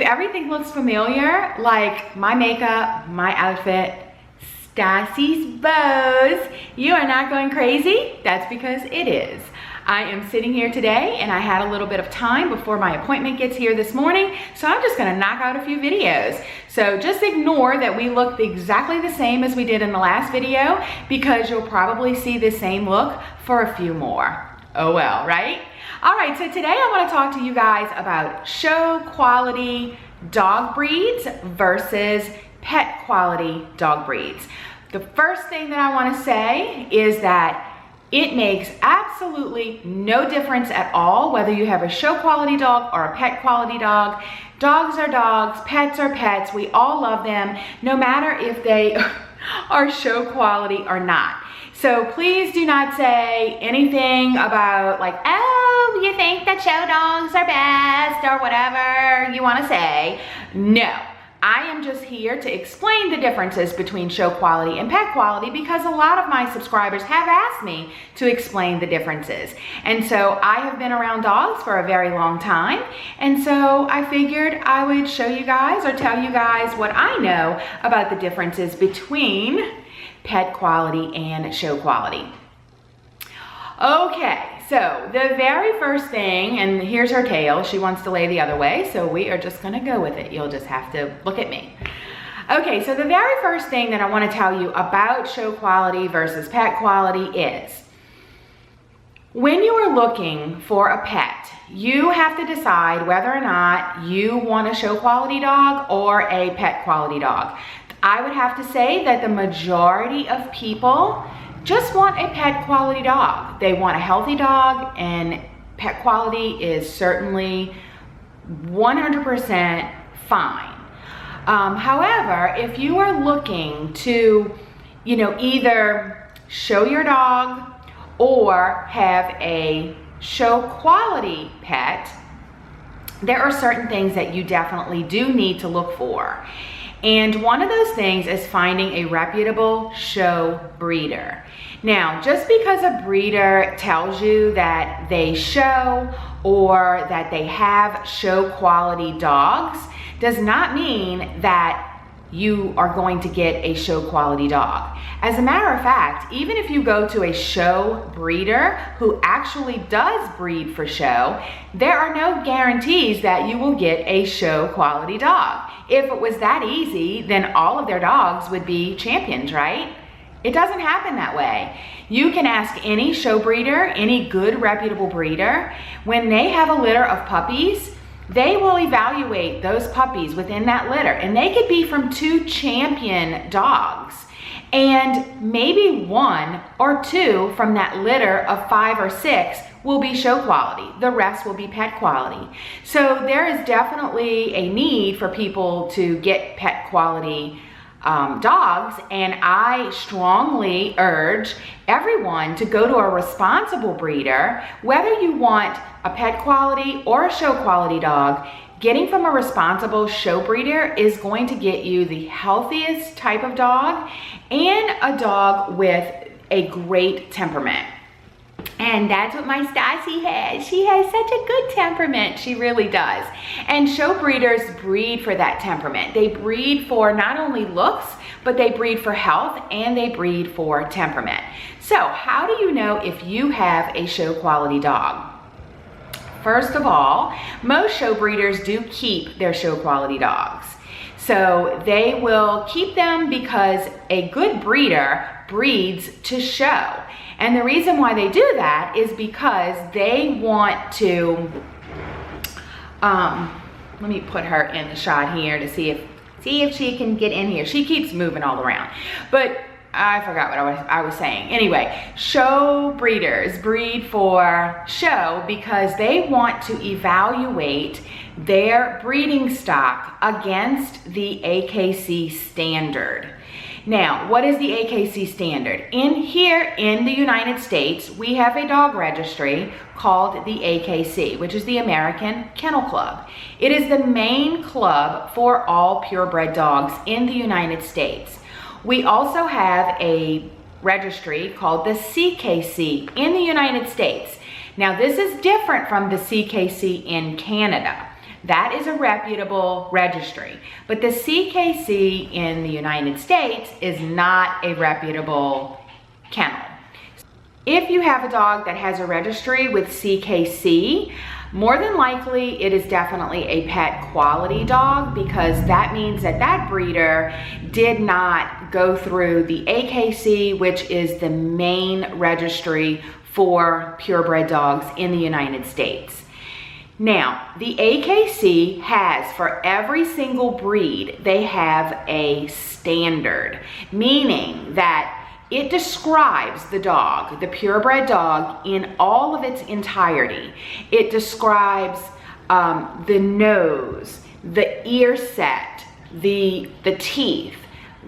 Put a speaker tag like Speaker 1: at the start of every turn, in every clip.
Speaker 1: everything looks familiar, like my makeup, my outfit, Stacy's bows, you are not going crazy? That's because it is. I am sitting here today and I had a little bit of time before my appointment gets here this morning, so I'm just gonna knock out a few videos. So just ignore that we look exactly the same as we did in the last video, because you'll probably see the same look for a few more. Oh well, right? All right, so today I want to talk to you guys about show quality dog breeds versus pet quality dog breeds. The first thing that I want to say is that it makes absolutely no difference at all whether you have a show quality dog or a pet quality dog. Dogs are dogs, pets are pets. We all love them, no matter if they are show quality or not. So please do not say anything about like, oh, you think that show dogs are best or whatever you want to say. No, I am just here to explain the differences between show quality and pet quality, because a lot of my subscribers have asked me to explain the differences. And so I have been around dogs for a very long time. And so I figured I would show you guys or tell you guys what I know about the differences between pet quality and show quality. Okay, so the very first thing, and here's her tail. She wants to lay the other way, so we are just gonna go with it. You'll just have to look at me. Okay, so the very first thing that I wanna tell you about show quality versus pet quality is, when you are looking for a pet, you have to decide whether or not you want a show quality dog or a pet quality dog. I would have to say that the majority of people just want a pet quality dog. They want a healthy dog, and pet quality is certainly 100% fine. However, if you are looking to, either show your dog or have a show quality pet, there are certain things that you definitely do need to look for. And one of those things is finding a reputable show breeder. Now, just because a breeder tells you that they show or that they have show quality dogs does not mean that you are going to get a show quality dog. As a matter of fact, even if you go to a show breeder who actually does breed for show, there are no guarantees that you will get a show quality dog. If it was that easy, then all of their dogs would be champions, right? It doesn't happen that way. You can ask any show breeder, any good reputable breeder, when they have a litter of puppies, they will evaluate those puppies within that litter, and they could be from 2 champion dogs, and maybe 1 or 2 from that litter of 5 or 6 will be show quality. The rest will be pet quality. So there is definitely a need for people to get pet quality dogs, and I strongly urge everyone to go to a responsible breeder. Whether you want a pet quality or a show quality dog, getting from a responsible show breeder is going to get you the healthiest type of dog and a dog with a great temperament. And that's what my Stassi has. She has such a good temperament. She really does. And show breeders breed for that temperament. They breed for not only looks, but they breed for health, and they breed for temperament. So how do you know if you have a show quality dog? First of all, most show breeders do keep their show quality dogs. So they will keep them because a good breeder breeds to show. And the reason why they do that is because they want to, let me put her in the shot here to see if she can get in here. She keeps moving all around, but I forgot what I was saying. Anyway, show breeders breed for show because they want to evaluate their breeding stock against the AKC standard. Now, what is the AKC standard? Here in the United States, we have a dog registry called the AKC, which is the American Kennel Club. It is the main club for all purebred dogs in the United States. We also have a registry called the CKC in the United States. Now, this is different from the CKC in Canada. That is a reputable registry. But the CKC in the United States is not a reputable kennel. If you have a dog that has a registry with CKC, more than likely it is definitely a pet quality dog, because that means that that breeder did not go through the AKC, which is the main registry for purebred dogs in the United States. Now, the AKC has, for every single breed, they have a standard, meaning that it describes the dog, the purebred dog, in all of its entirety. It describes the nose, the ear set, the teeth,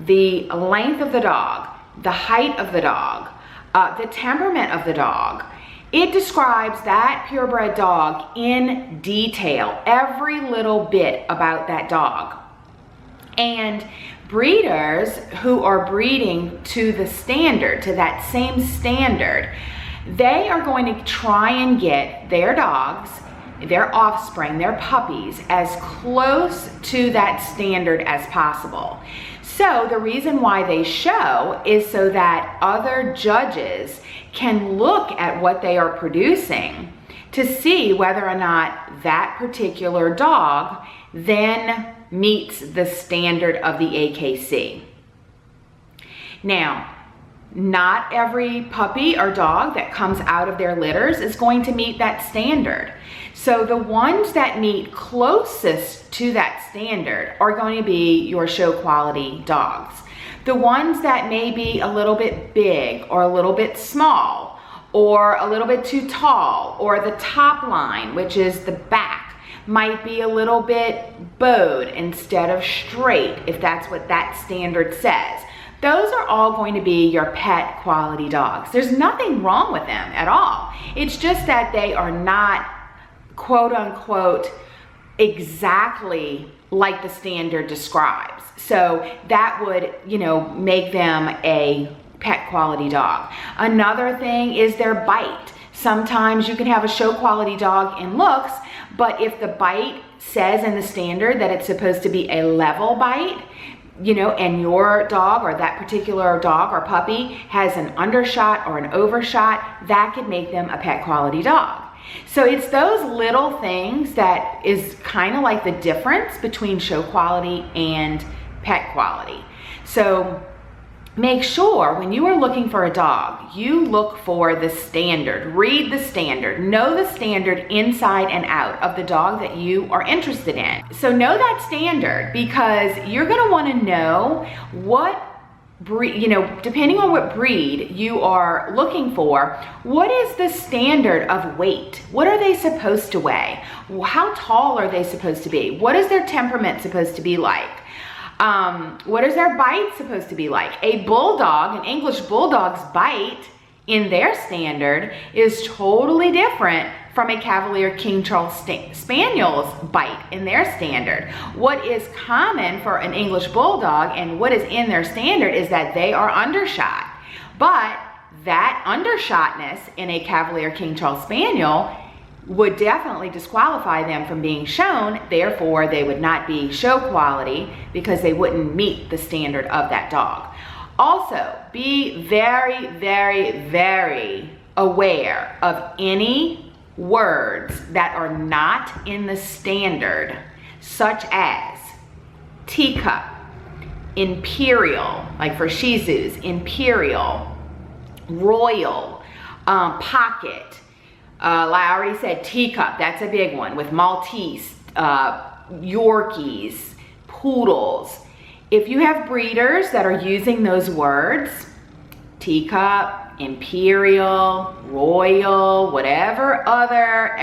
Speaker 1: the length of the dog, the height of the dog, the temperament of the dog. It describes that purebred dog in detail, every little bit about that dog. And breeders who are breeding to the standard, to that same standard, they are going to try and get their dogs, their offspring, their puppies, as close to that standard as possible. So the reason why they show is so that other judges can look at what they are producing to see whether or not that particular dog then meets the standard of the AKC. Now, not every puppy or dog that comes out of their litters is going to meet that standard. So the ones that meet closest to that standard are going to be your show quality dogs. The ones that may be a little bit big or a little bit small or a little bit too tall, or the top line, which is the back, might be a little bit bowed instead of straight, if that's what that standard says. Those are all going to be your pet quality dogs. There's nothing wrong with them at all. It's just that they are not, quote unquote, exactly like the standard describes. So that would, make them a pet quality dog. Another thing is their bite. Sometimes you can have a show quality dog in looks, but if the bite says in the standard that it's supposed to be a level bite, and your dog or that particular dog or puppy has an undershot or an overshot, that could make them a pet quality dog. So it's those little things that is kind of like the difference between show quality and pet quality. So make sure when you are looking for a dog, you look for the standard, read the standard, know the standard inside and out of the dog that you are interested in. So know that standard, because you're gonna wanna know what breed, depending on what breed you are looking for, what is the standard of weight? What are they supposed to weigh? How tall are they supposed to be? What is their temperament supposed to be like? What is their bite supposed to be like? A bulldog, an English bulldog's bite in their standard is totally different from a Cavalier King Charles Spaniel's bite in their standard. What is common for an English bulldog and what is in their standard is that they are undershot. But that undershotness in a Cavalier King Charles Spaniel would definitely disqualify them from being shown. Therefore, they would not be show quality because they wouldn't meet the standard of that dog. Also, be very, very, very aware of any words that are not in the standard, such as teacup, imperial, like for Shih Tzus, imperial, royal, pocket. I already said teacup, that's a big one, with Maltese, Yorkies, poodles. If you have breeders that are using those words, teacup, imperial, royal, whatever other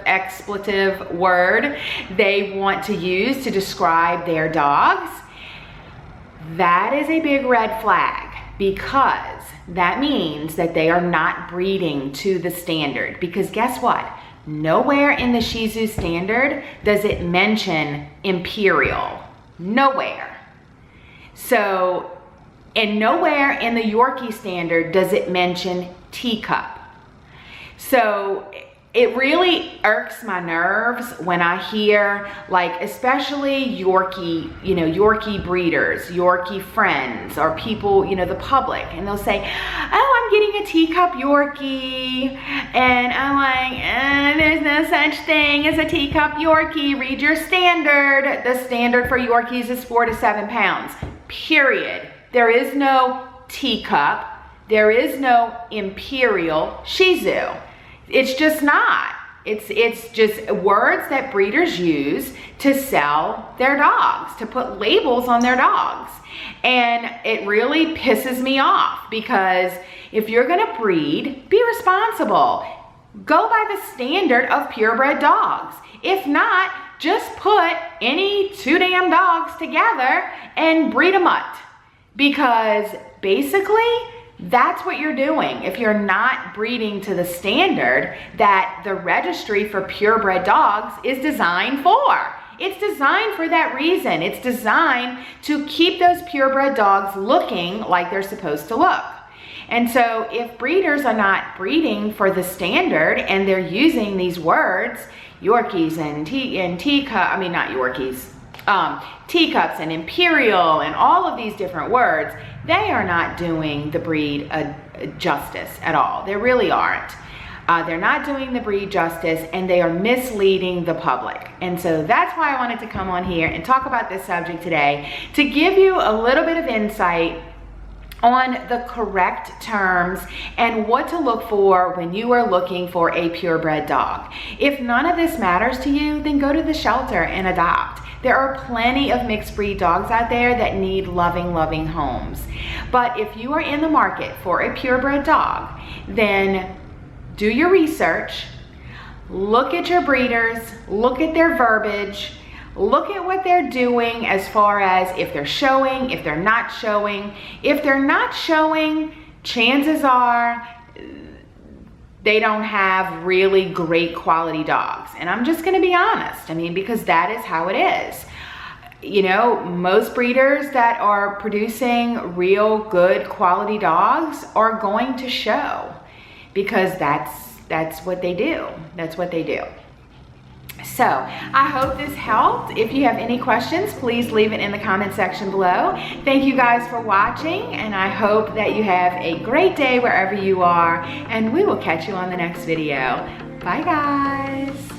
Speaker 1: expletive word they want to use to describe their dogs, that is a big red flag, because that means that they are not breeding to the standard. Because guess what? Nowhere in the Shih Tzu standard does it mention imperial. Nowhere. So, and nowhere in the Yorkie standard does it mention teacup. So it really irks my nerves when I hear, like, especially Yorkie, you know, Yorkie breeders, Yorkie friends, or people, you know, the public, and they'll say, oh, I'm getting a teacup Yorkie, and I'm like, there's no such thing as a teacup Yorkie. Read your standard. The standard for Yorkies is 4 to 7 pounds, period. There is no teacup. There is no imperial Shih Tzu. It's just not. It's just words that breeders use to sell their dogs, to put labels on their dogs. And it really pisses me off, because if you're gonna breed, be responsible. Go by the standard of purebred dogs. If not, just put any 2 damn dogs together and breed a mutt. Because basically, that's what you're doing if you're not breeding to the standard that the registry for purebred dogs is designed for. It's designed for that reason. It's designed to keep those purebred dogs looking like they're supposed to look. And so if breeders are not breeding for the standard and they're using these words, Yorkies and teacup, I mean, not Yorkies, teacups and imperial and all of these different words, they are not doing the breed a justice at all. They really aren't. They're not doing the breed justice, and they are misleading the public. And so that's why I wanted to come on here and talk about this subject today, to give you a little bit of insight on the correct terms and what to look for when you are looking for a purebred dog. If none of this matters to you, then go to the shelter and adopt. There are plenty of mixed breed dogs out there that need loving, loving homes. But if you are in the market for a purebred dog, then do your research, look at your breeders, look at their verbiage, look at what they're doing as far as if they're showing, if they're not showing. If they're not showing, chances are they don't have really great quality dogs. And I'm just gonna be honest, I mean, because that is how it is. You know, most breeders that are producing real good quality dogs are going to show, because that's what they do. That's what they do. So I hope this helped. If you have any questions, please leave it in the comment section below. Thank you guys for watching, and I hope that you have a great day wherever you are, and we will catch you on the next video. Bye guys.